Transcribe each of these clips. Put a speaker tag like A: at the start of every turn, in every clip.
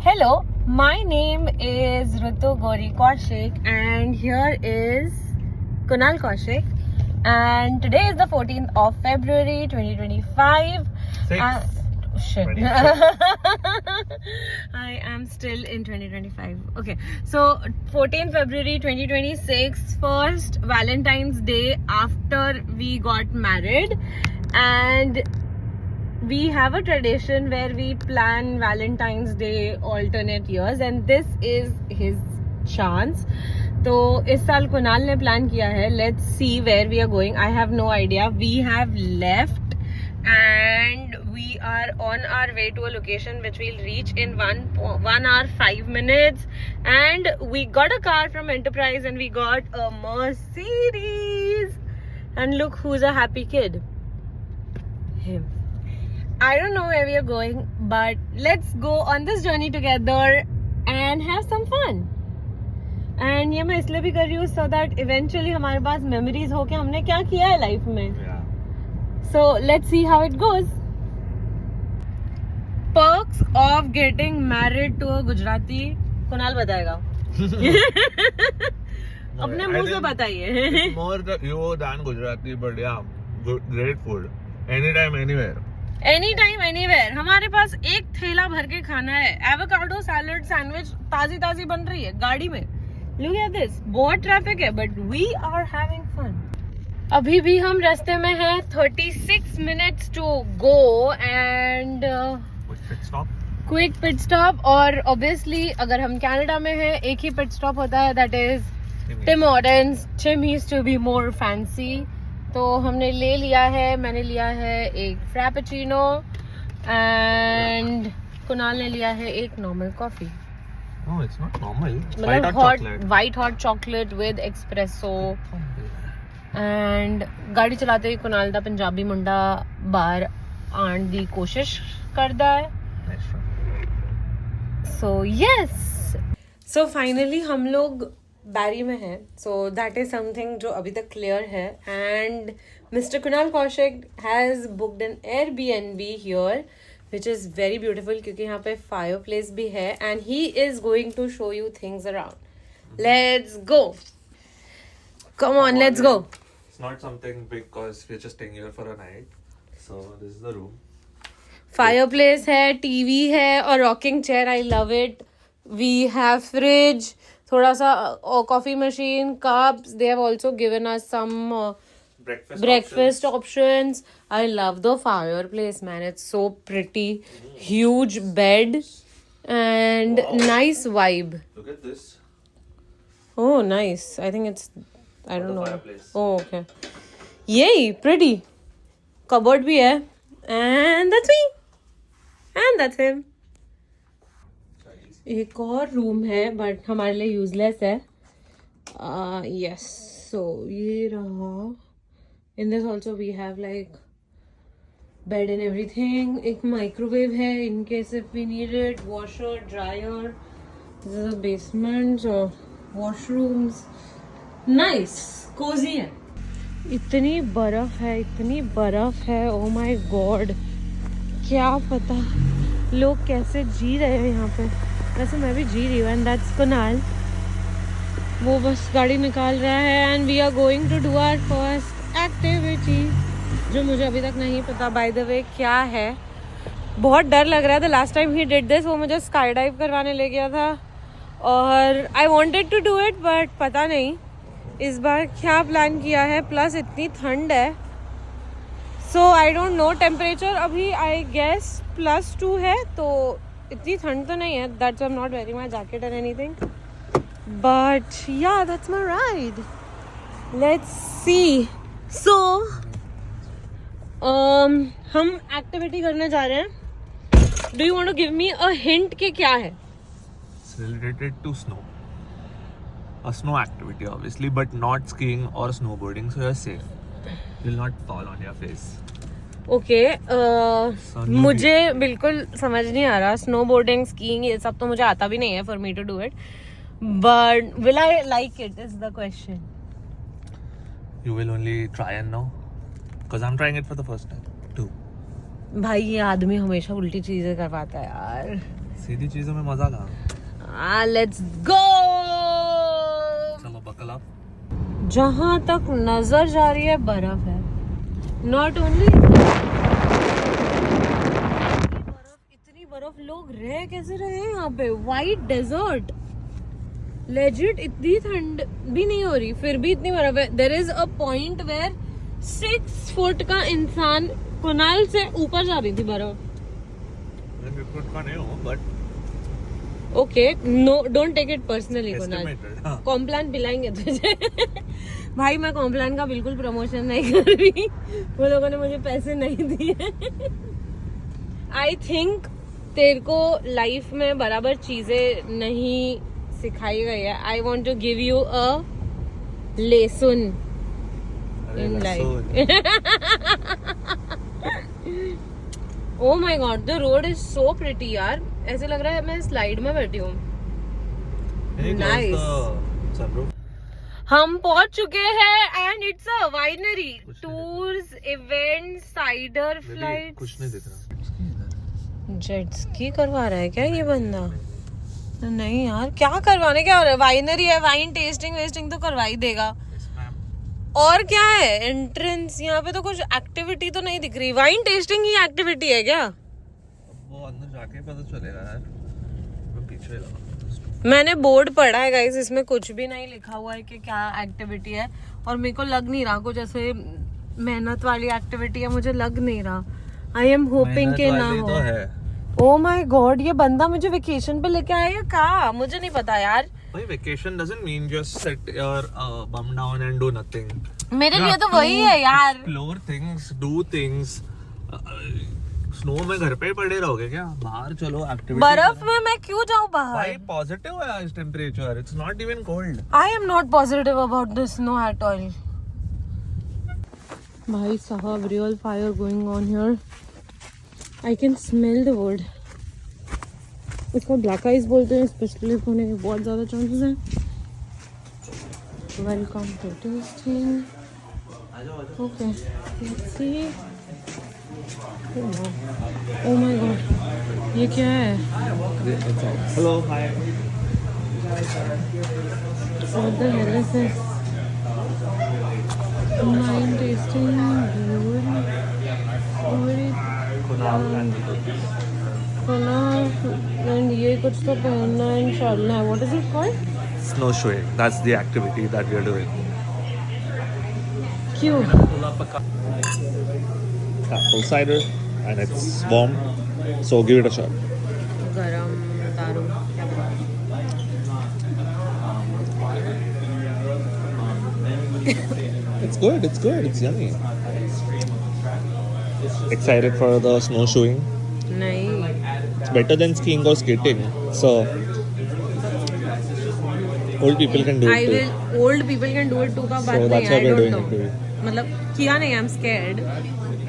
A: Hello, my name is Ritu Gauri Kaushik and here is Kunal Kaushik and today is the 14th of February 2025. Shit. I am still in 2025. Okay, so 14th February 2026, first Valentine's Day after we got married, and we have a tradition where we plan Valentine's Day alternate years and this is his chance. तो इस साल कुणाल ने plan किया है. Let's see where we are going. I have no idea. We have left and we are on our way to a location which we'll reach in 1 hour 5 minutes. And we got a car from Enterprise and we got a Mercedes. And look who's a happy kid. Him. I don't know where we are going, but let's go on this journey together and have some fun. And ये मैं इसलिए भी कर रही हूँ so that eventually हमारे पास memories हो कि हमने क्या किया है life में. So let's see how it goes. Perks of getting married to a Gujarati. Kunal बताएगा. अपने मुंह से बताइए.
B: More you than Gujarati, but yeah, great food. Anytime, anywhere.
A: Any time anywhere. हमारे पास एक थैला भर के खाना है. एवोकाडो सैलड सैंडविच ताजी ताजी बन रही है गाड़ी में. Look at this. बहुत ट्रैफिक है but we are having fun. अभी भी हम रास्ते में हैं. 36 minutes to go and quick pit stop. और ऑब्वियसली अगर हम कनाडा में हैं एक ही पिट स्टॉप होता है, that is Tim Hortons. Tim used to be more fancy. तो हमने ले लिया है, मैंने लिया है एक फ्रैपेचिनो एंड कुणाल ने लिया है एक normal coffee.
B: No, it's not normal.
A: मतलब hot white hot chocolate with espresso. And गाड़ी चलाते हुए कुणाल दा पंजाबी मुंडा बाहर आने दी कोशिश करता है. सो यस, सो फाइनली हम लोग बैरी में है. सो दैट इज समथिंग जो अभी तक क्लियर है. And mister Kunal Kaushik has booked an Airbnb here which is very beautiful क्योंकि यहाँ पे फायर प्लेस भी है. And he is going to show you things around. Let's go. Come on, let's go.
B: It's not something big because we're just staying here for a night. So this is the room.
A: Fireplace है, TV है और rocking chair. I love it. We have fridge, थोड़ा सा coffee machine, cups. They have also given us some breakfast options. I love the fireplace, man. It's so pretty. Huge bed and nice vibe.
B: Look at this.
A: Oh, nice. I think it's, I don't know.
B: Fireplace.
A: Oh, okay. Yay, pretty. Cupboard bhi hai. And that's me. And that's him. एक और room है but हमारे लिए useless है. Yes, so ये रहा. In this also we have like bed and everything. एक microwave है in case if we need it. Washer, dryer. This is a basement. Washrooms. Nice, cozy है. इतनी बर्फ है, इतनी बर्फ है. ओ माय गॉड, क्या पता लोग कैसे जी रहे हैं यहाँ पे. वैसे मैं भी जी रही हूँ. And that's Kunal. वो बस गाड़ी निकाल रहा है and we are going to do our first activity जो मुझे अभी तक नहीं पता बाय द वे क्या है. बहुत डर लग रहा है. The last time he did this वो मुझे स्काई डाइव करवाने ले गया था और I wanted to do it but पता नहीं इस बार क्या प्लान किया है. प्लस इतनी ठंड है. सो आई डोंट नो. टेम्परेचर अभी आई गेस +2 है तो इतनी ठंड तो नहीं है. That's I am not wearing my jacket and anything. But yeah that's my ride. Let's see. So हम एक्टिविटी करने जा रहे हैं. Do you want to give me a hint कि क्या है?
B: It's related to snow. A snow activity, obviously, but not skiing or snowboarding, so you're safe. You'll not fall on your face.
A: Okay. मुझे बिल्कुल समझ नहीं आ रहा. Snow boarding, skiing ये सब तो मुझे आता भी नहीं है for me to do it. But will I like it is the question.
B: You will only try and know, because I'm trying it for the first time too.
A: भाई ये आदमी हमेशा उल्टी चीजें करवाता है यार.
B: सीधी चीजों में मजा कहाँ?
A: Let's go.
B: चलो बकल अप।
A: जहाँ तक नजर जा रही है बर्फ है। नॉट ओनली इतनी बर्फ, लोग रह कैसे रहे हैं यहाँ पे? वाइट डेजर्ट, लेजिट इतनी ठंड भी नहीं हो रही, फिर भी इतनी बर्फ है। There is a point where 6 foot का इंसान कुनाल से ऊपर जा रही थी बर्फ। Okay, no don't take it personally Kunal. Complan पिलाएंगे तुझे। भाई मैं कॉम्प्लान का बिल्कुल प्रमोशन नहीं कर रही, वो लोगों ने मुझे पैसे नहीं दिए। आई थिंक तेरे को लाइफ में बराबर चीजें नहीं सिखाई गई है। I want to give you a lesson in life. Oh my god, the road is so pretty यार, ऐसे लग रहा है मैं स्लाइड में बैठी हूँ। नाइस। हम पहुंच चुके हैं and it's a winery, tours, events, cider flight.
B: कुछ नहीं दिख रहा।
A: जेट स्की करवा रहा है क्या ये बंदा? नहीं यार, क्या करवाने, क्या हो रहा है? वाइनरी है, वाइन टेस्टिंग वेस्टिंग तो करवा ही देगा। और क्या है? एंट्रेंस, यहाँ पे तो कुछ एक्टिविटी तो नहीं दिख रही। वाइन टेस्टिंग ही एक्टिविटी है क्या?
B: वो अंदर जाके पता चलेगा यार, मैं पीछे लगा।
A: मैंने बोर्ड पढ़ा है गाइस, इसमें कुछ भी नहीं लिखा हुआ है कि क्या एक्टिविटी है, और मेरे को लग नहीं रहा कुछ ऐसे मेहनत वाली एक्टिविटी है, मुझे लग नहीं रहा। आई एम होपिंग के ना हो। ओ माय गॉड, ये बंदा मुझे वेकेशन पे लेके आया या क्या? मुझे नहीं पता यार।
B: भाई vacation doesn't mean just sit your bum down and do nothing.
A: मेरे लिए तो वही है यार।
B: Explore things, do things. Snow में घर पे ही पड़े रहोगे क्या? बाहर चलो, एक्टिविटी।
A: बर्फ में मैं क्यों जाऊँ बाहर?
B: भाई पॉजिटिव है आज temperature, it's not even cold.
A: I am not positive about the snow at all. भाई साहब, real fire going on here. I can smell the wood. इसको ब्लैक आइस बोलते हैं, स्पेशली होने के बहुत ज़्यादा चांसेस हैं। Welcome to testing. Okay, let's see. Oh my god, ये क्या है?
B: Hello, hi.
A: What the hell is this? Wine tasting, and ये कुछ तो पहनना है and चलना है। What is it called?
B: Snowshoeing. That's the activity that we are doing.
A: क्यों?
B: Apple cider, and it's warm, so give it a shot.
A: गरम दारू।
B: It's good. It's good. It's yummy. Excited for the snowshoeing?
A: नहीं।
B: It's better than skiing or skating. So old people can do it too.
A: Old people can do it too का बात
B: So
A: नहीं
B: that's
A: है।
B: why
A: I
B: we're
A: don't
B: doing
A: know.
B: it too.
A: मतलब किया नहीं, I'm scared.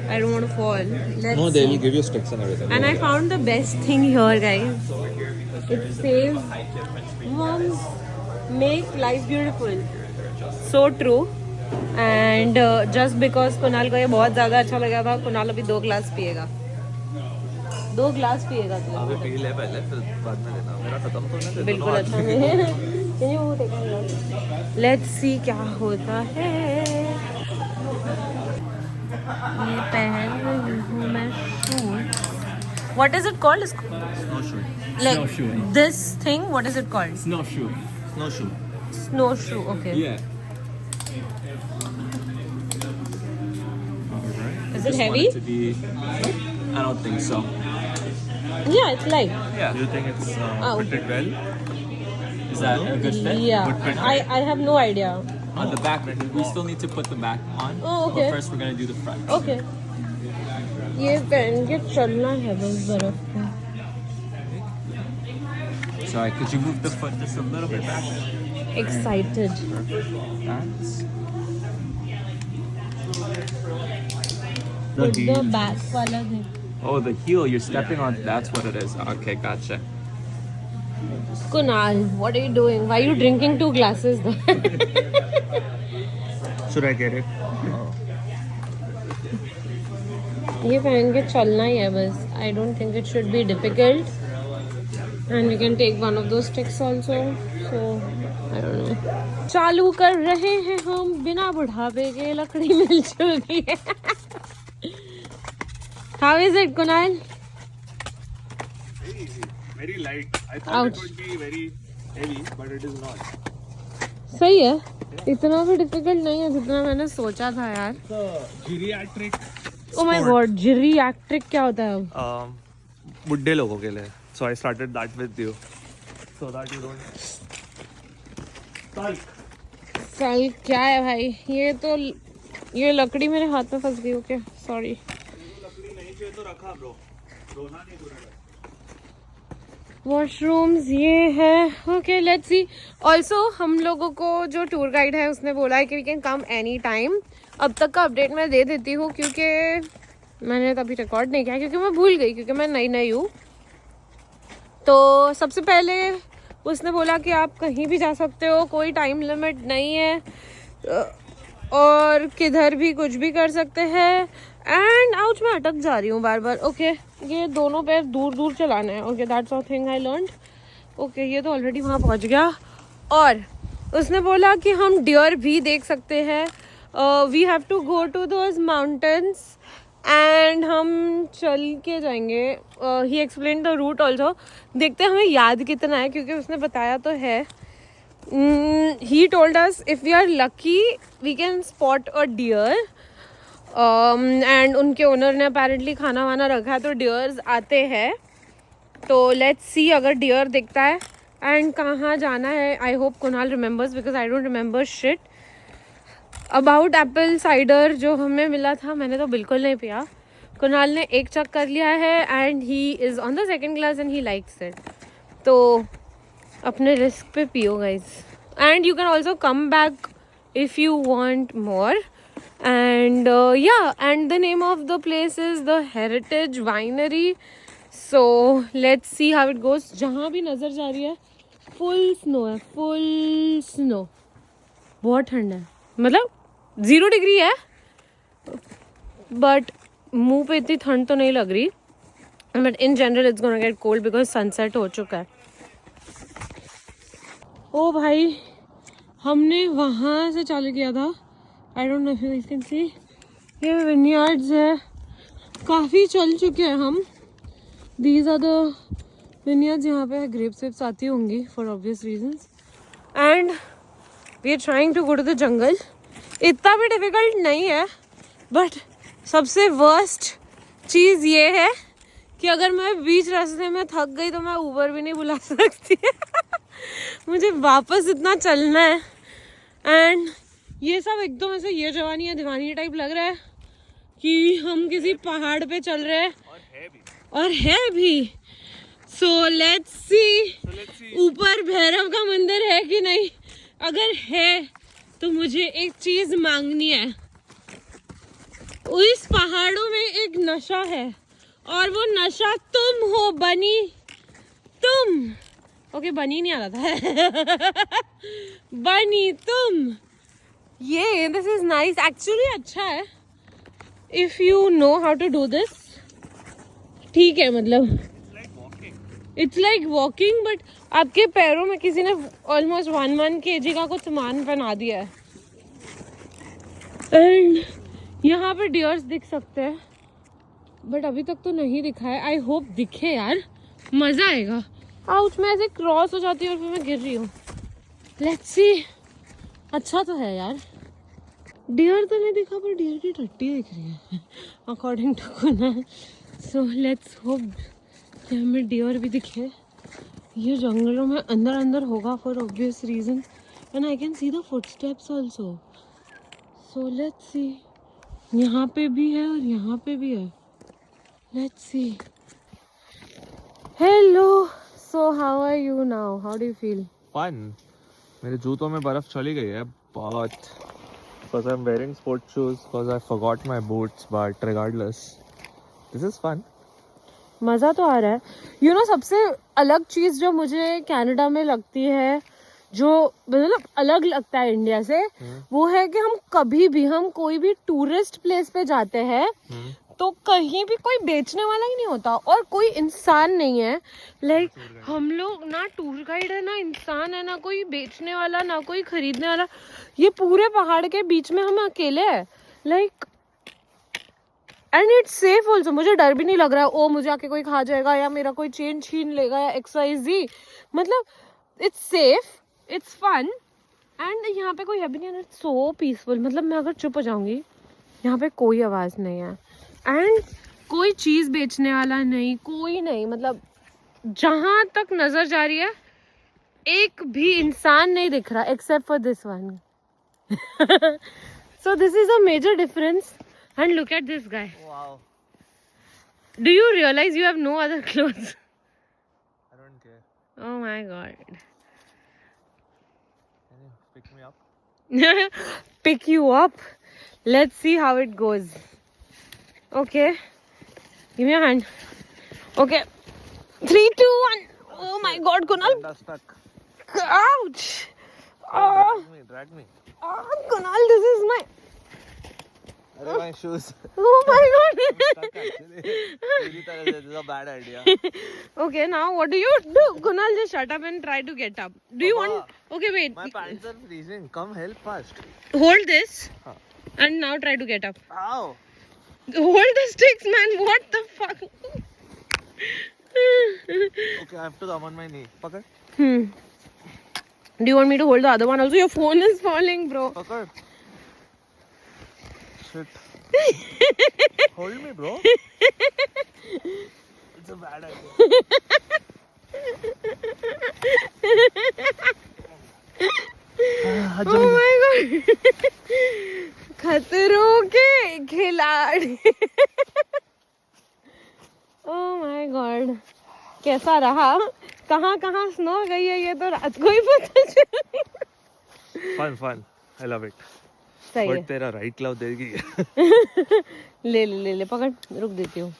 A: I don't want to fall. Let's
B: No, they'll
A: see.
B: give you sticks and everything.
A: And I found the best thing here, guys. It says, "Moms make life beautiful." So true. And just because Kunal को ये बहुत ज़्यादा अच्छा लगा था, कुणाल अभी 2 glass पिएगा। 2 glass पिएगा तू।
B: अभी पी ले पहले, फिर बाद में लेना। मेरा खत्म तो नहीं है।
A: बिल्कुल अच्छा नहीं है। Can you take a look? Let's see क्या होता है। ये पहन रही हूँ मैं shoes. What is it called?
B: Snowshoeing.
A: Like
C: Snowshoeing.
A: this thing, what is it called?
C: Snowshoe.
B: Snowshoe.
A: Snowshoe, okay.
C: Yeah. Alright.
A: Is it
C: Just
A: heavy?
C: want it to be. I don't think so.
A: Yeah, it's light.
C: Yeah.
B: Do you think it's
A: Oh.
B: fitted well?
C: Is that a good fit?
A: Yeah,
C: Good fit.
A: I have no idea.
C: On the back, we still need to put the back on.
A: Oh, okay.
C: But first, we're gonna do the front.
A: Okay. ये पहन के चलना है बस बर्फ में।
C: Sorry, could you move the foot just a little bit back?
A: Excited.
C: That's
A: Put the back वाला thing.
C: Oh, the heel you're stepping on. That's what it is. Okay, gotcha.
A: Kunal, what are you doing? Why are you drinking 2 glasses?
B: Should I get it?
A: ये पहन के चलना ही है बस। I don't think it should be difficult. And we can take one of those sticks also. So I don't know. चालू कर रहे हैं हम बिना बुढ़ापे के, लकड़ी मिल चुकी है. How is it, Kunal?
B: Very easy, very light. I thought
A: Ouch.
B: it would be very heavy, but it is not.
A: सही है, इतना भी डिफिकल्ट नहीं है जितना मैंने सोचा था यार.
B: The geriatric.
A: Oh my god, geriatric क्या होता है अब?
B: बुड्ढे लोगों के लिए. So I started that with you, so that you don't.
A: साल क्या है भाई, ये लकड़ी मेरे हाथ में फंस गई. Okay sorry.
B: लकड़ी नहीं चाहिए तो रखा ब्रो, रोना नहीं पूरा.
A: वॉशरूम्स ये है. Okay let's C. ऑल्सो हम लोगों को जो टूर गाइड है उसने बोला है कि we can come any time. अब तक का अपडेट मैं दे देती हूँ क्योंकि मैंने तभी रिकॉर्ड नहीं किया, क्योंकि मैं भूल गई, क्योंकि मैं नई हूँ. तो सबसे पहले उसने बोला कि आप कहीं भी जा सकते हो, कोई टाइम लिमिट नहीं है, और किधर भी कुछ भी कर सकते हैं. एंड आउच मैं अटक जा रही हूँ बार बार. ओके ये दोनों पैर दूर दूर चलाना है. Okay that's a thing I learned. Okay ये तो ऑलरेडी वहाँ पहुँच गया. और उसने बोला कि हम डियर भी देख सकते हैं. We have to go to those mountains and हम चल के जाएंगे. He explain the route also. देखते हैं हमें याद कितना है, क्योंकि उसने बताया तो है. He told us if we are lucky we can spot a deer. And उनके ओनर ने अपेरेंटली खाना वाना रखा है तो डियर्स आते हैं. तो लेट्स सी अगर डियर दिखता है. एंड कहाँ जाना है I hope Kunal remembers, because I don't remember shit. About Apple cider जो हमें मिला था मैंने तो बिल्कुल नहीं पिया. कुणाल ने एक चक कर लिया है and he is on the second glass and he likes it. तो अपने रिस्क पे पियो guys. And you can also come back if you want more. And and the name of the place is the Heritage Winery. So let's see how it goes. जहाँ भी नज़र जा रही है फुल स्नो है, full snow. बहुत ठंड है, मतलब 0 डिग्री है, बट मुंह पे इतनी ठंड तो नहीं लग रही. But in general it's gonna get cold because sunset हो चुका है. ओ भाई हमने वहाँ से चालू किया था. I don't know if you guys can see, ये विनयार्ड्स है. काफ़ी चल चुके हैं हम. These are the vineyards. यहाँ पे ग्रेप्स वेप्स आती होंगी for obvious reasons. And we are trying to go to the jungle. इतना भी डिफिकल्ट नहीं है, बट सबसे वर्स्ट चीज़ ये है कि अगर मैं बीच रास्ते में थक गई तो मैं ऊबर भी नहीं बुला सकती. मुझे वापस इतना चलना है. एंड ये सब एकदम ऐसे ये जवानी है दीवानी टाइप लग रहा है कि हम किसी पहाड़ पे चल रहे हैं, और है भी. सो लेट्स सी ऊपर भैरव का मंदिर है कि नहीं. अगर है तो मुझे एक चीज मांगनी है. इस पहाड़ों में एक नशा है और वो नशा तुम हो बनी. तुम ओके बनी नहीं आ रहा था. बनी तुम. ये दिस इज नाइस एक्चुअली. अच्छा है if you know how to do this. ठीक है, मतलब इट्स लाइक वॉकिंग, बट आपके पैरों में किसी ने ऑलमोस्ट 1 kg का कुछ सामान पहना दिया है. एंड यहाँ पे डियर्स दिख सकते हैं, बट अभी तक तो नहीं दिखा है. आई होप दिखे यार, मज़ा आएगा. आउट में ऐसे क्रॉस हो जाती है और फिर मैं गिर रही हूँ. Let's see. अच्छा तो है यार. डियर तो नहीं दिखा पर डियर की टट्टी दिख रही है according to Kunal. So let's hope कि हमें डियर भी दिखे. ये जंगलों में अंदर अंदर होगा for obvious reason. And I can see the footsteps also. So let's see. यहाँ पे भी है और यहाँ पे भी है. Let's see. Hello. So how are you now? How do you feel?
B: Fun. मेरे जूतों में बर्फ चली गई है बहुत. Because I'm wearing sports shoes because I forgot my boots, but regardless, this is fun.
A: मज़ा तो आ रहा है. यू नो सबसे अलग चीज़ जो मुझे कनाडा में लगती है, जो मतलब अलग लगता है इंडिया से, वो है कि हम कभी भी हम कोई भी टूरिस्ट प्लेस पे जाते हैं तो कहीं भी कोई बेचने वाला ही नहीं होता और कोई इंसान नहीं है. लाइक हम लोग ना टूर गाइड है ना इंसान है, ना कोई बेचने वाला ना कोई खरीदने वाला. ये पूरे पहाड़ के बीच में हम अकेले हैं. Like and it's safe also. मुझे डर भी नहीं लग रहा है ओ मुझे आके कोई खा जाएगा या मेरा कोई चेन छीन लेगा या XYZ. मतलब it's safe, it's fun and यहाँ पे कोई है भी नहीं. It's so peaceful. मतलब मैं अगर चुप हो जाऊंगी, यहाँ पे कोई आवाज़ नहीं है एंड कोई चीज़ बेचने वाला नहीं, कोई नहीं. मतलब जहाँ तक नज़र जा रही है एक भी इंसान नहीं दिख रहा except for this one. So this is a major difference. And look at this guy.
B: Wow.
A: Do you realize you have no other clothes?
B: I don't care.
A: Oh my god.
B: Can you pick me up?
A: Pick you up. Let's see how it goes. Okay. Give me your hand. Okay. 3, 2, 1. Oh my god, Kunal.
B: Panda stuck.
A: Ouch. Oh,
B: Drag me.
A: Kunal, this is my.
B: Arey, my shoes.
A: Oh my god.
B: Stuck actually. This is a bad idea.
A: Okay, now what do you do? Kunal, just shut up and try to get up. Do you want? Okay, wait.
B: My pants are freezing. Come help first.
A: Hold this.
B: Huh.
A: And now try to get up.
B: Ow.
A: Hold the sticks, man. What the fuck?
B: Okay, I have to come on my knee. Pakad.
A: Do you want me to hold the other one also? Your phone is falling, bro.
B: Pakad. Shit. Hold me, bro. It's a bad idea.
A: Oh my god. खतरों के खिलाड़ी. Oh my god. कैसा रहा? कहाँ कहाँ snow गई है ये तो रात को ही पता चली.
B: Fun. I love it.
A: सही है.
B: But तेरा right glove देगी.
A: ले पकड़. रुक देती हूँ.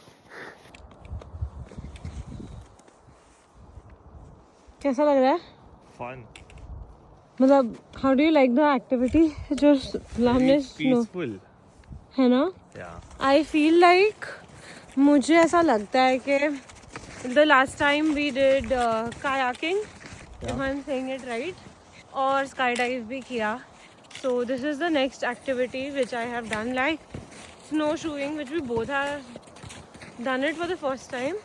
A: कैसा लग रहा है?
B: Fun.
A: मतलब how do you like the activity जो हमने
B: Peaceful.
A: है ना?
B: Yeah.
A: आई फील लाइक मुझे ऐसा लगता है कि the last time we did kayaking, if I am saying it right, और स्काई डाइव भी किया. So this is the next activity which I have done, like snow shoeing which we both have done it for the first time.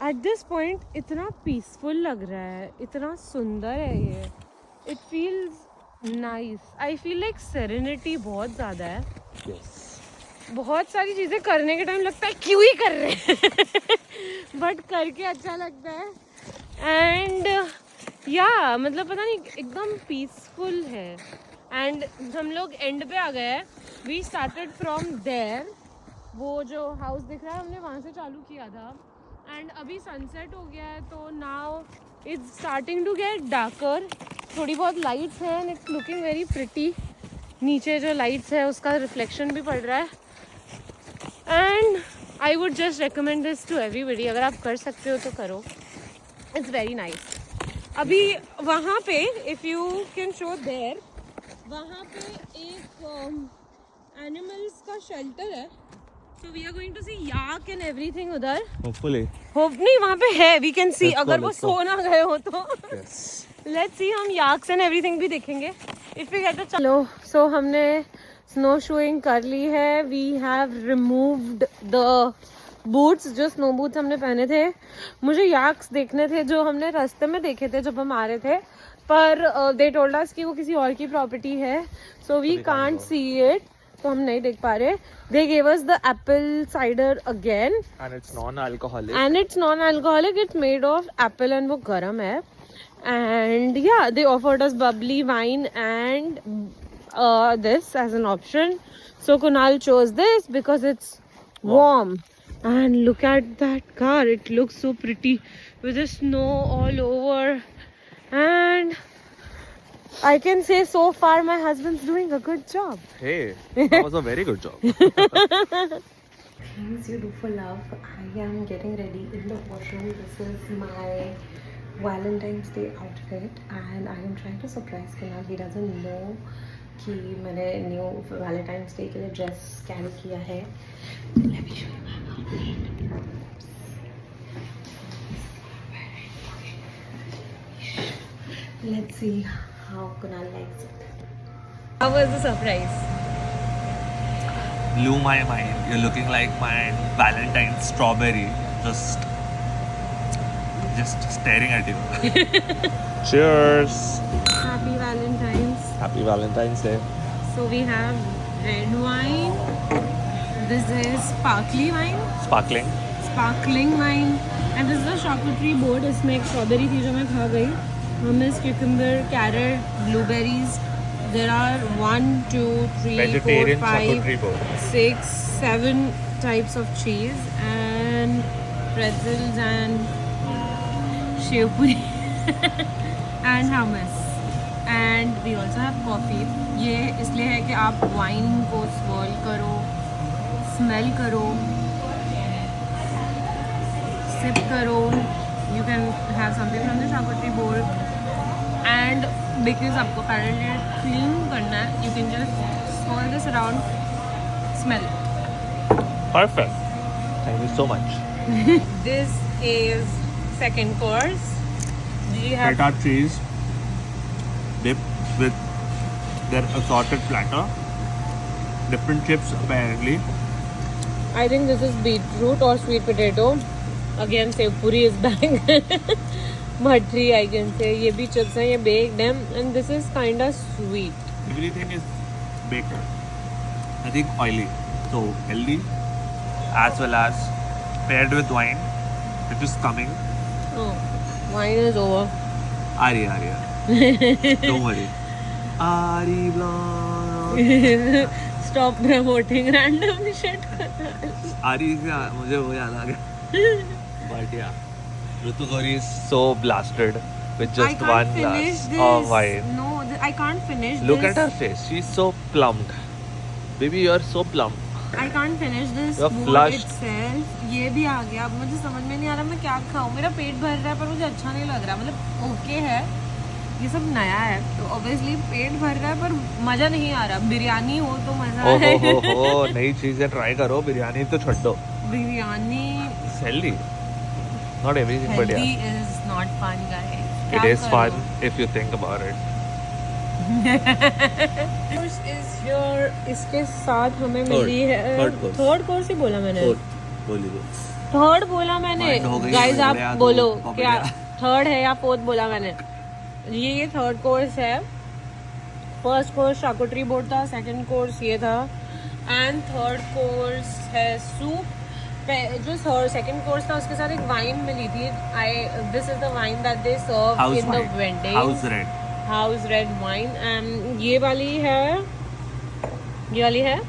A: At this point इतना peaceful लग रहा है, इतना सुंदर है ये. It feels nice. I feel like serenity बहुत ज़्यादा है.
B: Yes.
A: बहुत सारी चीज़ें करने के टाइम लगता है क्यों ही कर रहे हैं बट करके अच्छा लगता है. एंड या मतलब पता नहीं एकदम पीसफुल है. एंड हम लोग एंड पे आ गए हैं. We started from there. वो जो हाउस दिख रहा है हमने वहाँ से चालू किया था. एंड अभी सनसेट हो गया है तो now it's starting to get darker. थोड़ी बहुत लाइट्स हैं and it's looking very pretty. नीचे जो लाइट्स है उसका रिफ्लेक्शन भी पड़ रहा है. And I would just recommend this to everybody. अगर आप कर सकते हो तो करो. It's very nice. अभी वहाँ पे if you can show there, वहाँ पे एक एनिमल्स का शेल्टर है. So we are going to see yak and everything उधर.
B: Hopefully.
A: होप नहीं वहाँ पे है. We can see.
B: Let's go,
A: अगर वो
B: let's go.
A: सो ना गए हो तो
B: Yes.
A: Let's see. हम याक्स एंड एवरीथिंग भी देखेंगे इफ वी गेट अ. चलो सो हमने स्नो शूइंग कर ली है. We have removed the boots. जो स्नो बूट्स हमने पहने थे. मुझे याक्स देखने थे जो हमने रास्ते में देखे थे जब हम आ रहे थे, पर दे टोल्ड अस कि वो किसी और की प्रॉपर्टी है. So we can't see it. तो हम नहीं देख पा रहे. They gave us the apple cider again
B: And it's non-alcoholic.
A: and it's non-alcoholic. It's made of apple and वो गरम है. And yeah, they offered us bubbly wine and this as an option. So Kunal chose this because it's warm. And look at that car. It looks so pretty with the snow all over. And I can say so far my husband's doing a good job.
B: Hey, that was a very good job.
A: Things you do for love. I am getting ready in the washroom. This is my Valentine's Day outfit and I am trying to surprise Kunal. He doesn't know कि मैंने new Valentine's day के लिए dress carry किया है. Let me show you my outfit. Let's see how Kunal likes it. How was the surprise?
B: Blew my mind. You're looking like my Valentine's strawberry. Just staring at you. Cheers.
A: Happy Valentine's.
B: Happy Valentine's Day.
A: So we have red wine. This is sparkly wine. Sparkling wine. And this is the charcuterie board. इसमें एक strawberry थी जो मैं खा गई. Hummus, cucumber, carrot, blueberries. There are 1, 2, 3, 4, 5, 6, 7 types of cheese and pretzels and shev puri and hummus. And we also have coffee. ये इसलिए है कि आप वाइन को swirl करो, smell करो, sip करो. You can have something from the charcuterie board. And because आपको पैरेलल क्लीन करना है, you can just swirl this around, smell.
B: Perfect. Thank you so much.
A: This is second course. Do you have
B: Feta cheese dipped with their assorted platter. Different chips apparently.
A: I think this is beetroot or sweet potato. Again, sev puri is back. Bhatri, I can say. ये भी chips हैं, ये baked हैं, and this is kinda sweet.
B: Everything is baked. Nothing oily. So healthy as well as paired with wine, which is coming.
A: Oh, wine is over.
B: Ari. Don't worry. Ari vlog.
A: Stop promoting random shit.
B: Ari से मुझे वो याद आ गया. But yeah, Ritu Gauri is so blasted with just one glass of wine.
A: No, I can't finish
B: Look
A: this.
B: at her face. She's so plumped. Baby, you're so plump.
A: I can't finish this
B: You're
A: food
B: flushed.
A: itself. ये भी आ गया. अब मुझे समझ में नहीं आ रहा मैं क्या खाऊं. मेरा पेट भर रहा है पर मुझे अच्छा नहीं लग रहा. मतलब ओके है. ये सब नया है तो ऑब्वियसली पेट भर रहा है पर मजा नहीं आ रहा. बिरयानी हो तो मजा है.
B: हो नई चीजें ट्राई करो. बिरयानी तो छोड़ दो.
A: Biryani
B: Healthy. Not everything, but
A: healthy
B: yeah.
A: is not fun, guys.
B: It is fun if you think about it.
A: Course is here. इसके साथ हमें मिली है थर्ड कोर्स ही बोला मैंने. थर्ड बोला मैंने. गाइस आप बोलो क्या थर्ड है या फोर्थ बोला मैंने. ये थर्ड कोर्स है. फर्स्ट कोर्स charcuterie board था. सेकंड कोर्स ये था. एंड थर्ड कोर्स है सूप. जो सेकंड कोर्स था उसके साथ एक वाइन मिली थी. This is the wine that they serve in the wedding. House red wine. ये वाली है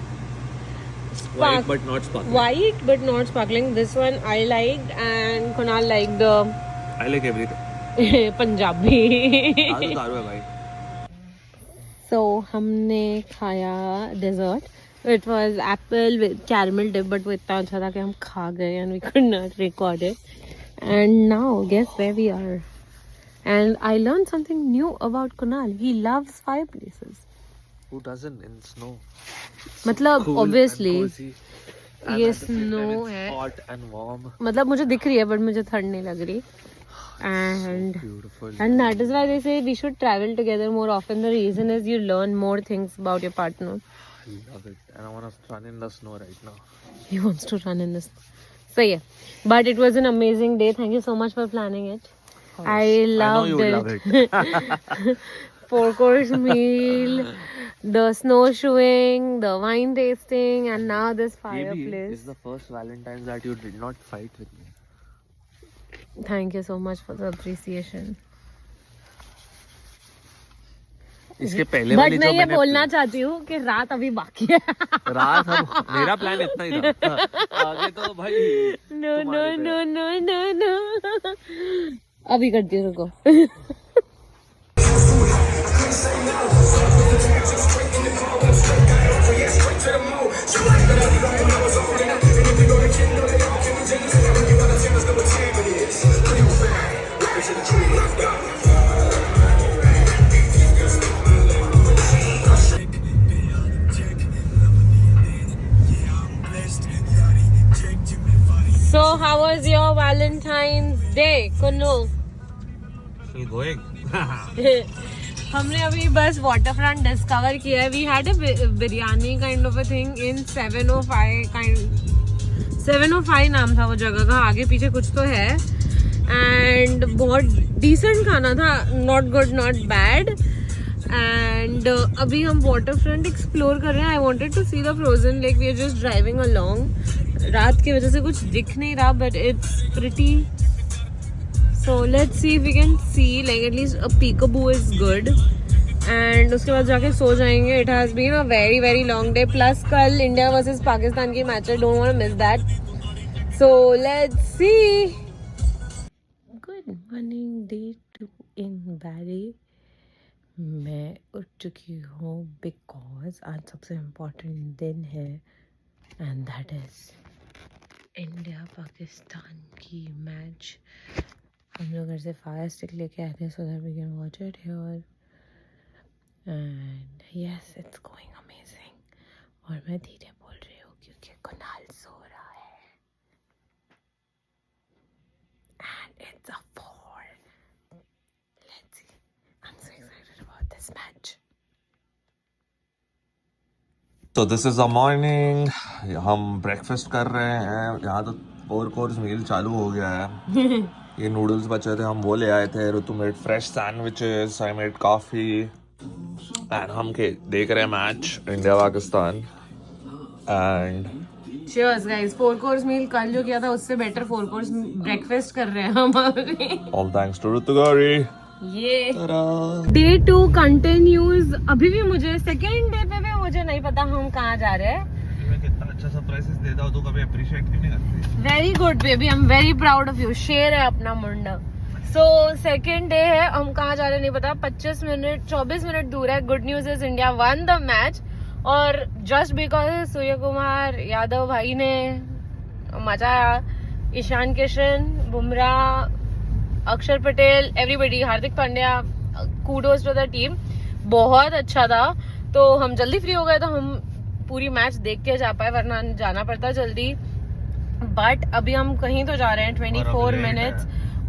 B: White but not sparkling.
A: white but not sparkling. This one I liked and Kunal liked the
B: I like everything.
A: Punjabi.
B: दारू है भाई.
A: So हमने खाया dessert. It was apple with caramel dip, but वो इतना अच्छा था कि हम खा गए and we could not record it. And now guess where we are. And I learned something new about Kunal. He loves fireplaces.
B: Who doesn't in snow?
A: मतलब
B: Cool
A: obviously
B: and cozy. And
A: ये
B: at the same time
A: snow
B: it's
A: है.
B: hot and warm.
A: मतलब मुझे दिख रही है but मुझे ठंड नहीं लग रही. And
B: Beautiful.
A: that is why they say we should travel together more often. The reason is you learn more things about your partner.
B: I love it. And I want to run in the snow right now.
A: He wants to run in this. So yeah, but it was an amazing day. Thank you so much for planning it. I loved
B: you would love it.
A: 4-course meal, the snowshoeing, the wine tasting, and now this
B: Maybe
A: fireplace.
B: this is the first Valentine's that you did not fight with me.
A: Thank you so much for the appreciation.
B: इसके पहले
A: but
B: वाली
A: मैं
B: जो
A: ये
B: मैंने
A: बोलना चाहती हूँ कि रात अभी बाकी है.
B: रात हम मेरा प्लान इतना ही था. आगे तो भाई
A: no no no no no no अभी करती हूँ रुको. Valentine's Day. Kunal.
B: Still going.
A: हमने अभी बस वाटरफ्रंट डिस्कवर किया है. We had a biryani kind of a thing in 705 नाम था वो जगह का. आगे पीछे कुछ तो है एंड बहुत डिसेंट खाना था. Not good not bad. And अभी हम वाटरफ्रंट एक्सप्लोर कर रहे हैं. I wanted to see the frozen lake. We are just driving along. रात की वजह से कुछ दिख नहीं रहा but it's pretty. So let's see if we can see like at least a peekaboo is good. And उसके बाद जाके सो जाएंगे. It has been a very very long day. Plus कल India versus Pakistan की मैच है. Don't want to miss that. So let's see. Good morning day 2 in Bari. मैं उठ चुकी हूँ because आज सबसे important दिन है and that is India Pakistan की मैच. हम लोग घर से फायर स्टिक लेके आए थे so that we can watch it here and yes it's going amazing. और मैं धीरे बोल रही हूँ क्योंकि कुणाल सो रहा है and it's a 4. Let's see. I am so excited about this match.
B: So this is the morning. हम ब्रेकफास्ट कर रहे हैं. यहाँ तो 4 कोर्स मील चालू हो गया है. ये नूडल्स बचे थे हम वो ले आए थे. Ritu made fresh sandwiches. I made coffee and हम के देख रहे हैं match India Pakistan. And
A: Cheers guys. 4 course meal कल जो किया था उससे बेटर 4 course ब्रेकफास्ट कर रहे हैं हम अभी.
B: ऑल थैंक्स टू ऋतु गौरी.
A: ये डे 2 कंटिन्यूज. अभी भी मुझे सेकेंड डे पे भी मुझे नहीं पता हम कहाँ जा रहे हैं.
B: मैं कितना अच्छा सरप्राइजेस देता हूँ तो कभी अप्रिशिएट क्यों नहीं करती.
A: Very good baby. I am very proud of you. शेर है अपना मुंडा. सो सेकेंड डे है. हम कहाँ जा रहे हैं नहीं पता. 24 मिनट दूर है. Good news is India won the match. और just because Suryakumar Yadav भाई ने मजा आया. Ishan Kishan, Bumrah, Axar Patel, everybody, Hardik Pandya, kudos to the team. बहुत अच्छा था. तो हम जल्दी फ्री हो गए तो हम पूरी मैच देख के जा पाए वरना जाना पड़ता जल्दी. बट अभी हम कहीं तो जा रहे हैं 24 मिनट्स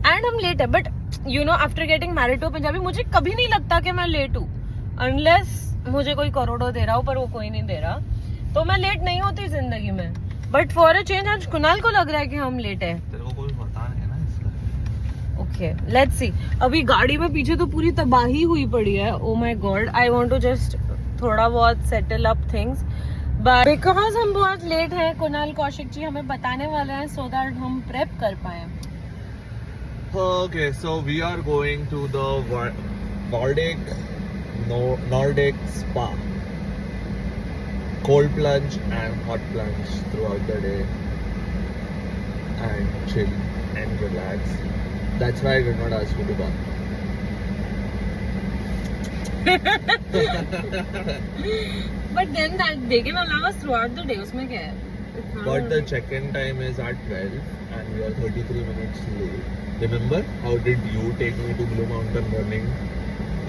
A: एंड हम लेट है. But you know after getting married to Punjabi मुझे कभी नहीं लगता कि मैं लेट हूँ अनलेस मुझे कोई करोड़ों दे रहा हो. पर वो कोई नहीं दे रहा तो मैं लेट नहीं होती जिंदगी में. बट फॉर अ चेंज आज कुणाल को लग रहा है कि हम लेट है.
B: तेरे को कोई पता नहीं है ना इसलिए.
A: ओके लेट्स सी. अभी गाड़ी में पीछे तो पूरी तबाही हुई पड़ी है. Oh my god. I want to just थोड़ा बहुत settle up things but because हम बहुत लेट हैं. कुणाल कौशिक जी हमें बताने वाले हैं सो दैट हम प्रेप कर पाए.
B: Okay, so we are going to the Nordic spa. Cold plunge and hot plunge throughout the day and chill and relax. That's why I did not ask you to come.
A: But then that they can allow us throughout the day. उसमें क्या है?
B: But the check-in time is at 12 and we are 33 minutes late. Remember how did you take me to Blue Mountain morning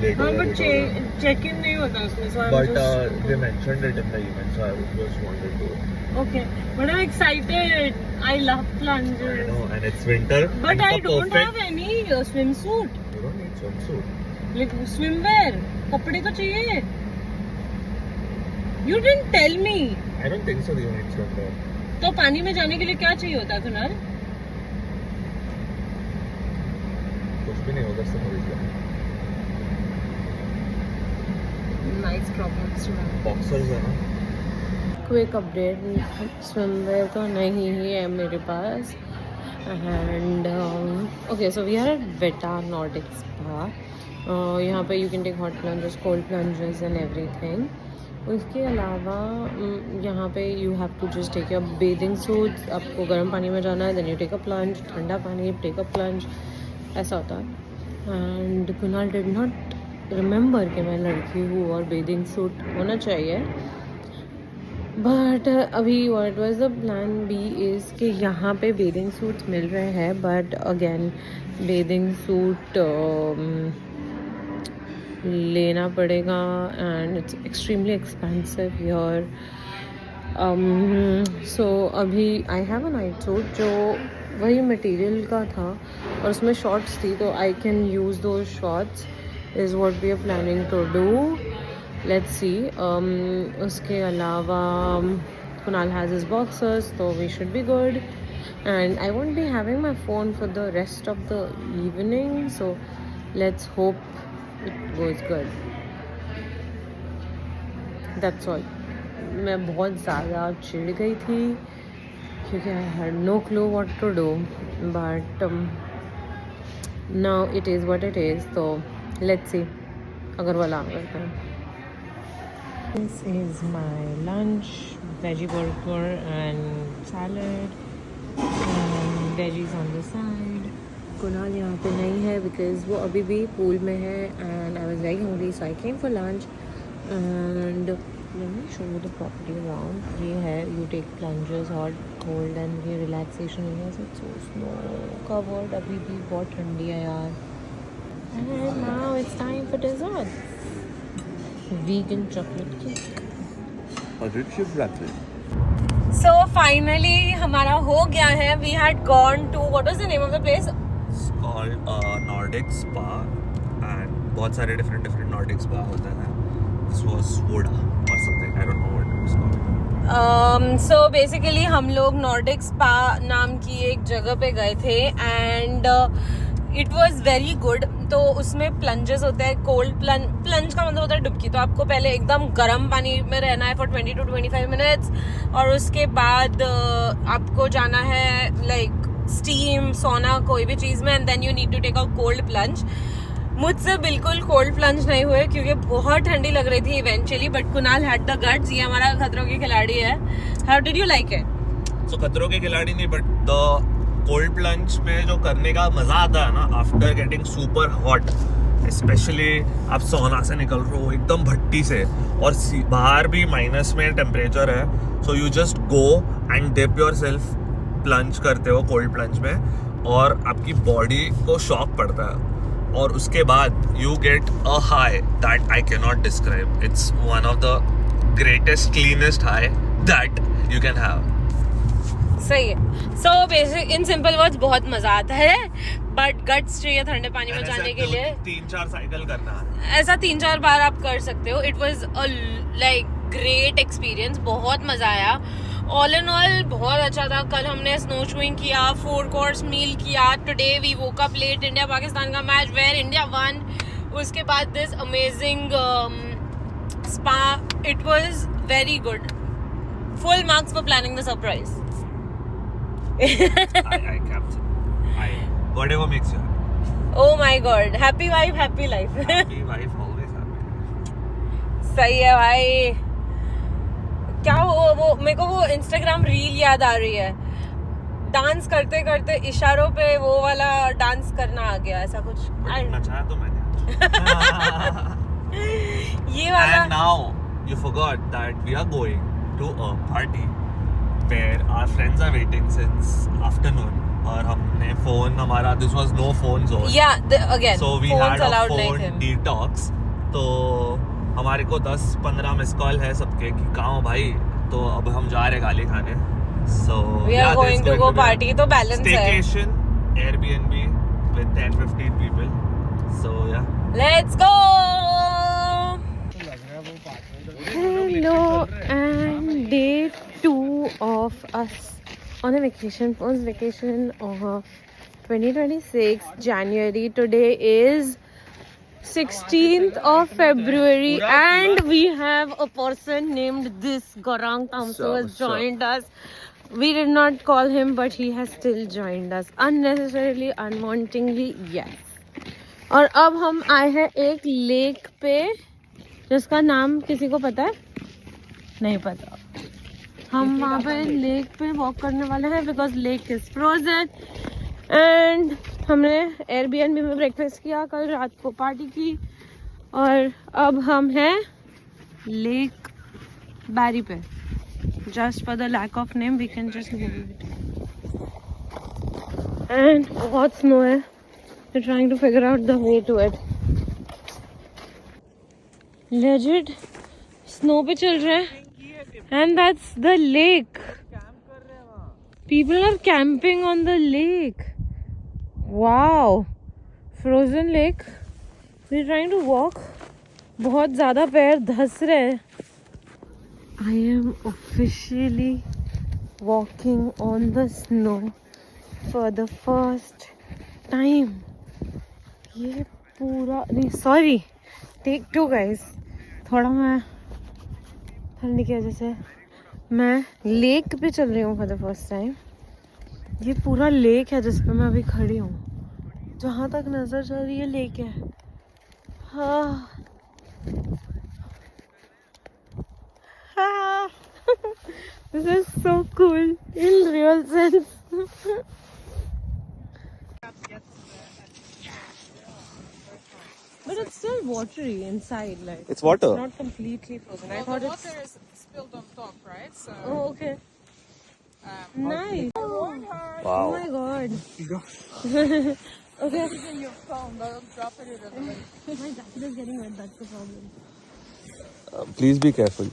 B: later?
A: हाँ but check in नहीं होता उसमें. So
B: but they mentioned it in the event, so I just wanted to.
A: Okay, but I'm excited. I love plunges.
B: I know, and it's winter.
A: But
B: and
A: I
B: it's
A: don't
B: perfect.
A: have any swimsuit.
B: You don't need swimsuit.
A: Like swimwear. कपड़े तो चाहिए. You didn't tell me.
B: I don't think so. You need swimwear.
A: तो पानी में जाने के लिए क्या चाहिए होता है कुणाल?
B: कुछ भी नहीं होगा सब खरीद लो.
A: Nice problems to have.
B: Boxers है ना.
A: Quick update. स्विमवेयर तो नहीं ही है मेरे पास. And okay so we are at Vetta Nordic spa. यहाँ पे you can take hot plunges, cold plunges and everything. उसके अलावा यहाँ पे you have to just take your bathing suit. आपको गर्म पानी में जाना है then you take a plunge. ठंडा पानी टेक अ प्लंज. ऐसा होता है. And Kunal did not remember कि मैं लड़की हूँ और बेदिंग सूट होना चाहिए. बट अभी what was the plan B is कि यहाँ पे बेदिंग सूट्स मिल रहे हैं बट अगेन बेदिंग सूट लेना पड़ेगा and it's extremely expensive here. So अभी I have a night suit जो वही मटेरियल का था और उसमें शॉर्ट्स थी, तो I can use those shorts is what we are planning to do. Let's see. उसके अलावा कुणाल हैज़ हिज बॉक्सर्स, तो we should be good. And I won't be having my phone for the rest of the evening, so let's hope it goes good. That's all. मैं बहुत ज़्यादा चिढ़ गई थी क्योंकि I had no clue what to do, but now it is what it is. So let's see अगर वो ला करते हैं. This is my lunch: veggie burger and salad. Veggies on the side. Kunal यहाँ पे नहीं है बिकॉज वो अभी भी पूल में है and I was very hungry, so I came for lunch. And let me show you the property around. ये है, you take plungers hot cold and ये relaxation area. So snow covered. अभी भी बहुत ठंडी है यार. And now it's time for dessert. Vegan chocolate cake. So finally हमारा हो गया है. We had gone to, what was the name of the place?
B: It's called Nordic Spa and बहुत सारे different Nordic Spa होते हैं. This was Svoda or something. I don't know what it was called.
A: So basically हम लोग Nordic Spa नाम की एक जगह पे गए थे and it was very good. तो उसमें प्लंजेस होते हैं. कोल्ड प्लंज का मतलब होता है डुबकी. तो आपको पहले एकदम गर्म पानी में रहना है फॉर 20 to 25 मिनट्स और उसके बाद आपको जाना है लाइक स्टीम सोना कोई भी चीज़ में and then you need to take a cold plunge. मुझसे बिल्कुल कोल्ड प्लंज नहीं हुए क्योंकि बहुत ठंडी लग रही थी eventually, but Kunal had the guts. ये हमारा खतरों के खिलाड़ी है. How did you like it?
B: So खतरों के खिलाड़ी नहीं, बट द कोल्ड प्लंज में जो करने का मजा आता है ना, after getting super hot, specially आप सोना से निकल रहे हो एकदम भट्टी से और बाहर भी माइनस में टेम्परेचर है. So you just go and dip yourself, plunge करते हो कोल्ड प्लंज में और आपकी बॉडी को शॉक पड़ता है और उसके बाद you get a high that I can not describe. It's one of the greatest cleanest high that you can have.
A: सही है. So basic in simple words बहुत मजा आता है, बट गट्स चाहिए ठंडे पानी में जाने के लिए.
B: 3-4 साइकिल करना है.
A: ऐसा 3-4 बार आप कर सकते हो. It was a like great experience. बहुत मजा आया. ऑल इन ऑल बहुत अच्छा था. कल हमने स्नो शूइंग किया, 4 कोर्स मील किया. Today we woke up late. India Pakistan का मैच वेयर इंडिया वन. उसके बाद this amazing spa. It was very good. Full marks for planning the surprise.
B: I kept whatever makes you happy.
A: Oh my god, happy wife, happy life.
B: Happy wife, always happy.
A: सही है भाई. क्या वो मेरे को वो इंस्टाग्राम रील याद आ रही है. डांस करते करते इशारों पे वो वाला डांस करना आ गया, ऐसा कुछ.
B: नचाया तो मैंने.
A: ये वाला.
B: And now you forgot that we are going to a party where our friends are waiting since afternoon. और हमने फोन हमारा, this was no phone zone.
A: Yeah, again.
B: So we
A: phones
B: had a
A: allowed
B: phone detox. तो हमारे को 10-15 miss call है सबके कि कहाँ हो भाई. तो अब हम जा रहे गाली खाने. So
A: we are going to go party. तो balance है.
B: Staycation, Airbnb with 10-15 people. So yeah.
A: Let's go. Hello and day 2 of us on a vacation, first vacation of 2026 January. Today is 16th of February and we have a person named this Gaurang Tamso has joined us. We did not call him but he has still joined us unnecessarily, unwantingly, yes. और अब हम आए हैं एक lake पे जिसका नाम किसी को पता है? नहीं पता. हम वहाँ पे लेक पे वॉक करने वाले हैं because lake is frozen. And हमने एयरबीएनबी में ब्रेकफास्ट किया, कल रात को पार्टी की और अब हम हैं लेक बैरी पे. Just for the lack of name we can just leave it. And बहुत स्नो है. We are trying to figure out the way to it. Legit snow पे चल रहे हैं. And that's the lake. People are camping on the lake. Wow, frozen lake. We're trying to walk. बहुत ज़्यादा पैर धस रहे हैं. I am officially walking on the snow for the first time. ये पूरा नहीं, sorry, take 2 guys. थोड़ा मैं ठंडी की वजह से मैं लेक पे चल रही हूँ फॉर द फर्स्ट टाइम. ये पूरा लेक है जिस पे मैं अभी खड़ी हूँ. जहाँ तक नजर जा रही है लेक है. हाँ हाँ. This is so cool in real sense. But it's still watery inside, like
B: It's water.
A: It's not completely frozen. I thought
D: The
A: it's.
D: water is spilled on top, right? So
A: Oh, okay. Nice. Oh
B: Wow.
A: my god. Okay.
D: using your phone, don't drop it in the lake.
A: My jacket is getting wet. That's the problem.
B: Please be careful.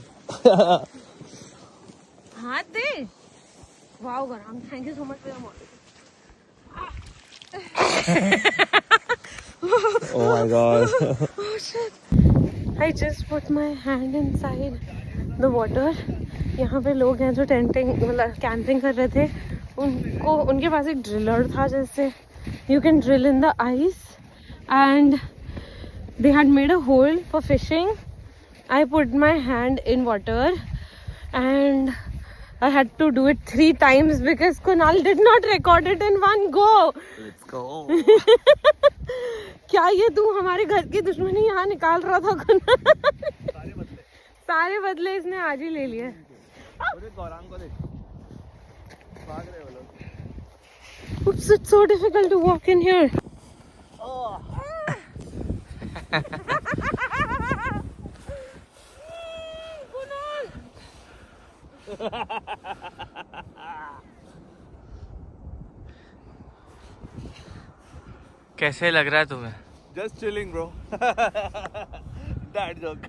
A: हाथ दे. Wow, Garam. Thank you so much for your motivation.
B: Oh my god.
A: Oh shit. I just put my hand inside the water. यहाँ पे लोग हैं जो tenting मतलब camping कर रहे थे. उनको उनके पास एक ड्रिलर था जिससे you can drill in the ice, and they had made a hole for fishing. I put my hand in water and I had to do it 3 times because Kunal did not record it in one go.
B: Let's go.
A: क्या ये तू हमारे घर की दुश्मनी यहाँ निकाल रहा था कुनाल? सारे बदले इसने आज ही ले लिए. Oops, it's so difficult to walk in here.
E: कैसे लग रहा है तुम्हें?
B: Just chilling, bro. Dad joke.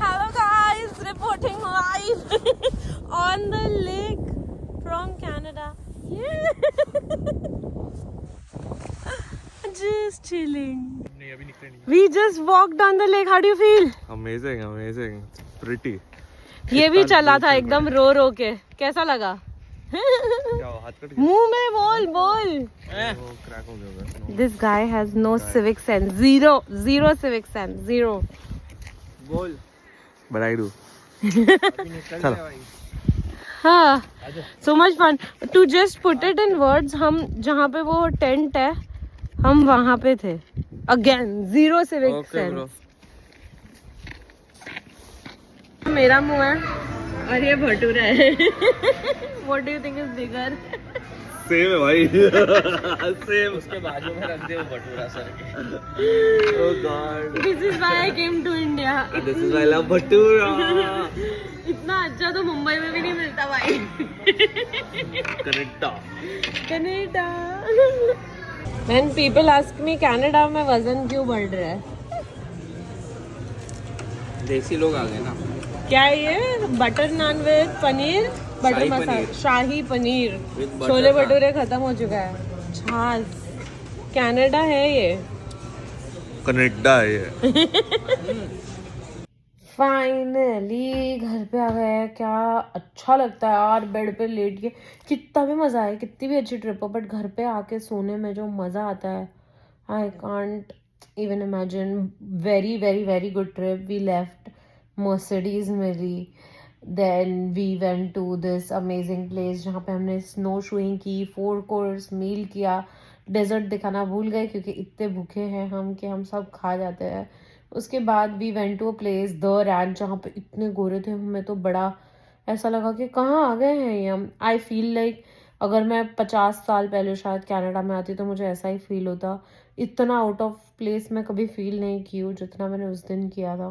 A: Hello guys, reporting live on the lake from Canada. Yeah. Just chilling. We just walked on the lake. How do you feel?
B: Amazing, amazing. It's pretty.
A: ये भी चला था एकदम रो रो के. कैसा लगा? मुंह में बोल बोल.
B: Crack हो गया.
A: This guy has no civic sense. Zero civic sense. Zero.
E: बोल.
B: But I do. चलो.
A: हाँ. So much fun. To just put it in words, हम जहाँ पे वो टेंट है, हम वहाँ पे थे. Again, zero civic sense. मेरा मुंह है और ये भटूरा है. What do you think is bigger?
B: Same है भाई. Same.
E: उसके बाजू में रख दे वो bhatura sir.
B: Oh God.
A: This is why I came to India.
B: This is why I love bhatura.
A: इतना अच्छा तो मुंबई में भी नहीं मिलता भाई. Canada. When people ask me Canada में वजन क्यों बढ़ रहा है?
E: देसी लोग आ गए ना.
A: क्या है ये? Butter naan with paneer, butter
E: shahi
A: masala,
E: paneer.
A: Shahi paneer,
E: With butter
A: chole
E: naan.
A: Bhature खत्म हो चुका है. छाछ. कनाडा है ये.
B: कनाडा है ये.
A: फाइनली घर पे आ गए हैं. क्या अच्छा लगता है यार बेड पे लेट के. कितना भी मजा आए, कितनी भी अच्छी ट्रिप हो, बट घर पे आके सोने में जो मजा आता है, I can't even imagine. Very very very good trip. We left Mercedes मिली, then we went to this amazing place जहाँ पे हमने स्नो शूइंग की, 4 कोर्स मील किया. डेजर्ट दिखाना भूल गए क्योंकि इतने भूखे हैं हम कि हम सब खा जाते हैं. उसके बाद we went to a place the ranch जहाँ पे इतने गोरे थे. हमें तो बड़ा ऐसा लगा कि कहाँ आ गए हैं ये हम. आई फील लाइक अगर मैं 50 साल पहले शायद कनाडा में आती तो मुझे ऐसा ही फील होता. इतना आउट ऑफ प्लेस मैं कभी फील नहीं की हूँ जितना मैंने उस दिन किया था.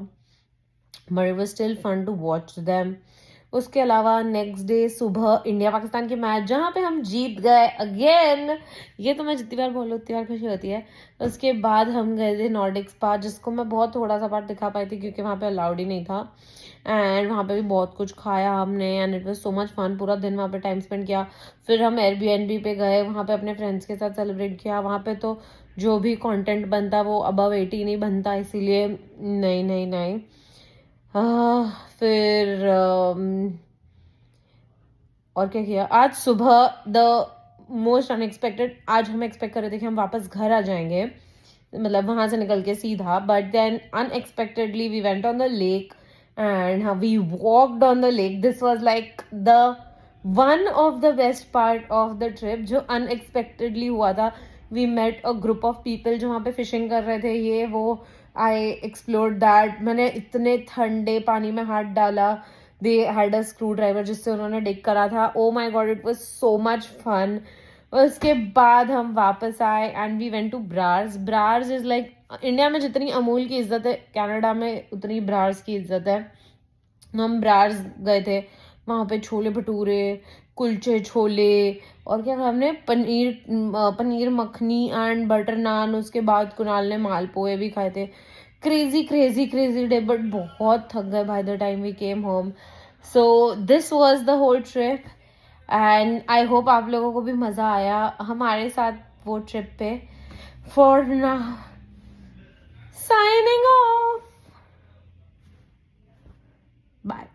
A: But it was still fun to watch them. उसके अलावा नेक्स्ट डे सुबह इंडिया पाकिस्तान के मैच जहाँ पे हम जीत गए अगेन। ये तो मैं जितनी बार बोलूँ उतनी बार खुशी होती है। उसके बाद हम गए थे नॉर्डिक स्पा, जिसको मैं बहुत थोड़ा सा पार्ट दिखा पाई थी क्योंकि वहाँ पे अलाउड ही नहीं था। एंड वहाँ पे भी बहुत कुछ खाया हमने and it was so much fun. पूरा दिन वहाँ पे टाइम स्पेंड किया। फिर हम एयरबीएनबी पे गए, वहाँ पे अपने फ्रेंड्स के साथ सेलिब्रेट किया। वहाँ पे तो जो भी कंटेंट बनता वो अबव 80 नहीं बनता, इसीलिए नहीं। फिर और क्या किया आज सुबह, द मोस्ट अनएक्सपेक्टेड। आज हम एक्सपेक्ट कर रहे थे कि हम वापस घर आ जाएंगे, मतलब वहां से निकल के सीधा, but then unexpectedly we went on the lake and we walked on the lake. This was like the one of the best part of the trip जो अनएक्सपेक्टेडली हुआ था। We met a group of people जो वहाँ पे fishing कर रहे थे, ये वो। I explored that. मैंने इतने ठंडे पानी में हाथ डाला। They had a screwdriver जिससे उन्होंने डिग करा था। ओ my god, it was so much fun. उसके बाद हम वापस आए and we went to Brar's. Brar's is like, India में जितनी अमूल की इज्जत है कनाडा में उतनी ब्रार्स की इज्जत है। हम ब्रार्स गए थे, वहाँ पे छोले भटूरे, कुलचे छोले और क्या खाया हमने, पनीर मखनी एंड बटर नान। उसके बाद कुणाल ने मालपुए भी खाए थे। क्रेजी डे, बट बहुत थक गए by the time we came home. So this was the whole trip and I hope आप लोगों को भी मज़ा आया हमारे साथ वो ट्रिप पे। For now signing off, bye.